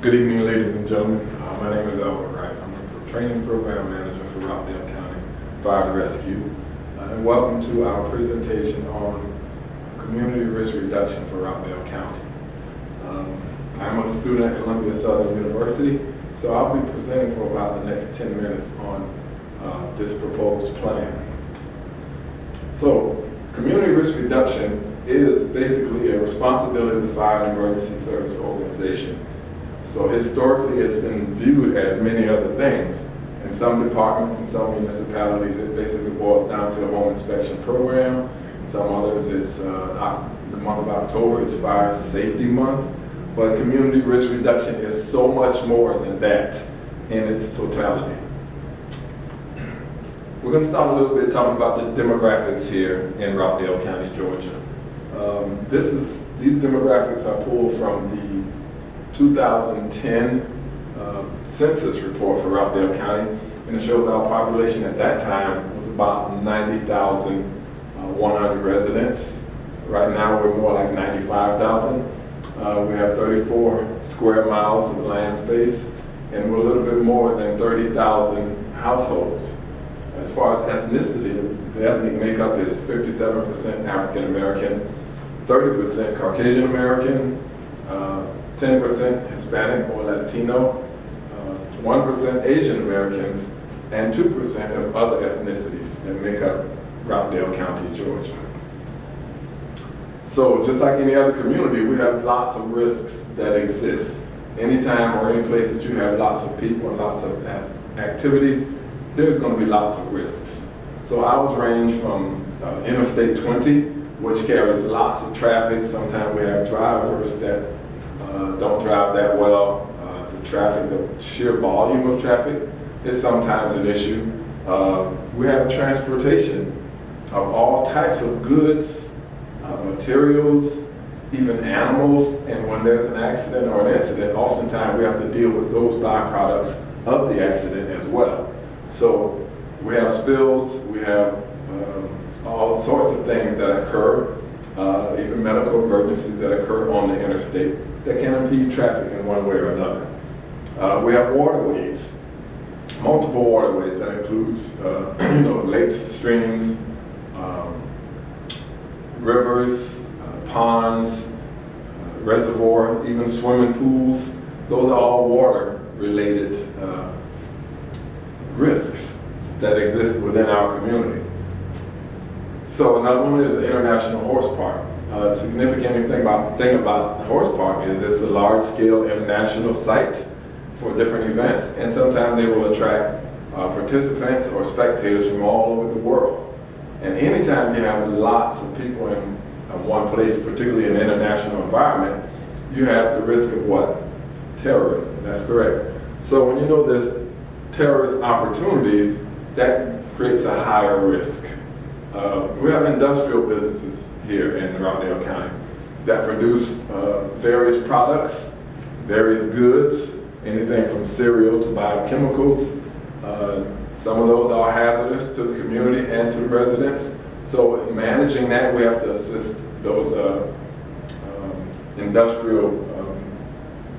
Good evening, ladies and gentlemen. My name is Elvin Wright. I'm the Training Program Manager for Rockdale County Fire and Rescue. And welcome to our presentation on community risk reduction for Rockdale County. I'm a student at Columbia Southern University, so I'll be presenting for about the next 10 minutes on this proposed plan. So, community risk reduction is basically a responsibility of the Fire and Emergency Service Organization. So historically, it's been viewed as many other things. In some departments and some municipalities, it basically boils down to a home inspection program. In some others, it's the month of October, it's Fire Safety Month. But community risk reduction is so much more than that in its totality. We're going to start a little bit talking about the demographics here in Rockdale County, Georgia. These demographics are pulled from the 2010 census report for Rockdale County, and it shows our population at that time was about 90,100 residents. Right now we're more like 95,000. We have 34 square miles of land space, and we're a little bit more than 30,000 households. As far as ethnicity, the ethnic makeup is 57% African American, 30% Caucasian American, 10% Hispanic or Latino, 1% Asian Americans, and 2% of other ethnicities that make up Rockdale County, Georgia. So just like any other community, we have lots of risks that exist. Anytime or any place that you have lots of people and lots of activities, there's going to be lots of risks. So ours range from Interstate 20, which carries lots of traffic. Sometimes we have drivers that don't drive that well. The traffic, the sheer volume of traffic is sometimes an issue. We have transportation of all types of goods, materials, even animals, and when there's an accident or an incident, oftentimes we have to deal with those byproducts of the accident as well. So we have spills, we have all sorts of things that occur, even medical emergencies that occur on the interstate that can impede traffic in one way or another. We have waterways, multiple waterways that includes lakes, streams, rivers, ponds, reservoir, even swimming pools. Those are all water-related risks that exist within our community. So another one is the International Horse Park. The significant thing about the horse park is it's a large-scale international site for different events, and sometimes they will attract participants or spectators from all over the world. And anytime you have lots of people in one place, particularly in an international environment, you have the risk of what? Terrorism. That's correct. So when you know there's terrorist opportunities, that creates a higher risk. We have industrial businesses here in Rockdale County that produce various products, various goods, anything from cereal to biochemicals. Some of those are hazardous to the community and to the residents. So managing that, we have to assist those industrial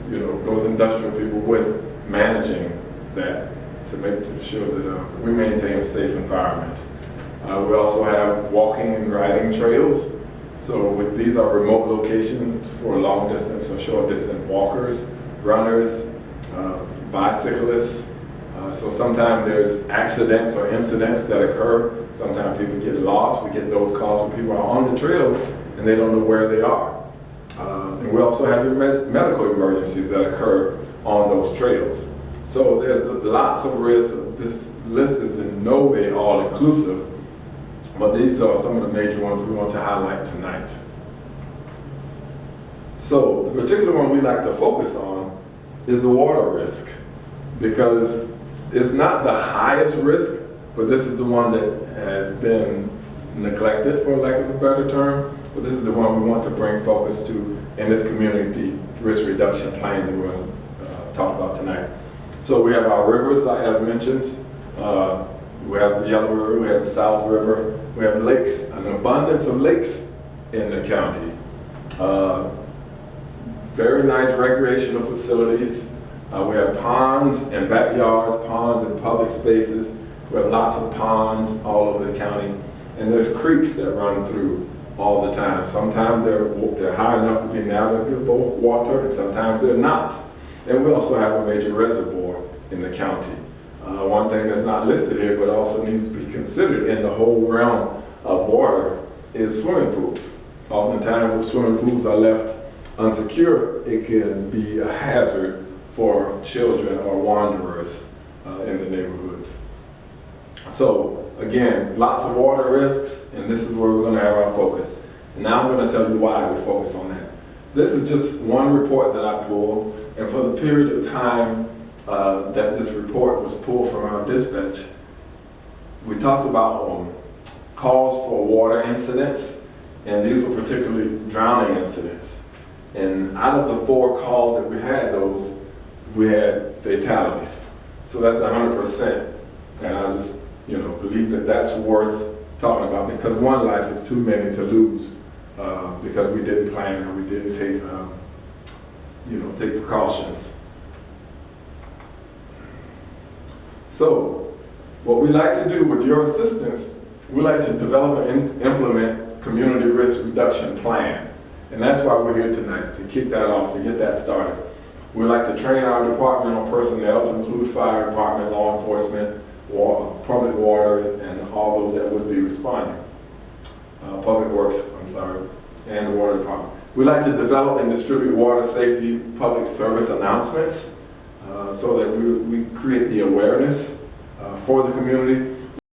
people with managing that to make sure that we maintain a safe environment. We also have walking and riding trails. So these are remote locations for long distance or short distance walkers, runners, bicyclists. So sometimes there's accidents or incidents that occur. Sometimes people get lost. We get those calls when people are on the trails and they don't know where they are. And we also have medical emergencies that occur on those trails. So there's lots of risks. This list is in no way all-inclusive, but these are some of the major ones we want to highlight tonight. So the particular one we like to focus on is the water risk, because it's not the highest risk, but this is the one that has been neglected, for lack of a better term. But this is the one we want to bring focus to in this community risk reduction plan that we're going to talk about tonight. So we have our rivers, as mentioned. We have the Yellow River, we have the South River, we have lakes, an abundance of lakes in the county. very nice recreational facilities. We have ponds and backyards, ponds and public spaces. We have lots of ponds all over the county. And there's creeks that run through all the time. Sometimes they're high enough to be navigable water, and sometimes they're not. And we also have a major reservoir in the county. One thing that's not listed here, but also needs to be considered in the whole realm of water, is swimming pools. Oftentimes, if swimming pools are left unsecured, it can be a hazard for children or wanderers in the neighborhoods. So again, lots of water risks, and this is where we're going to have our focus. And now I'm going to tell you why we focus on that. This is just one report that I pulled, and for the period of time that this report was pulled from our dispatch, we talked about calls for water incidents, and these were particularly drowning incidents. And out of the 4 calls that we had fatalities. So that's 100%. And I just, believe that that's worth talking about, because one life is too many to lose because we didn't plan or we didn't take, take precautions. So what we like to do with your assistance, we like to develop and implement community risk reduction plan. And that's why we're here tonight, to kick that off, to get that started. We like to train our departmental personnel, to include fire department, law enforcement, public water, and all those that would be responding. Public works, and the water department. We like to develop and distribute water safety public service announcements so that we create the awareness for the community.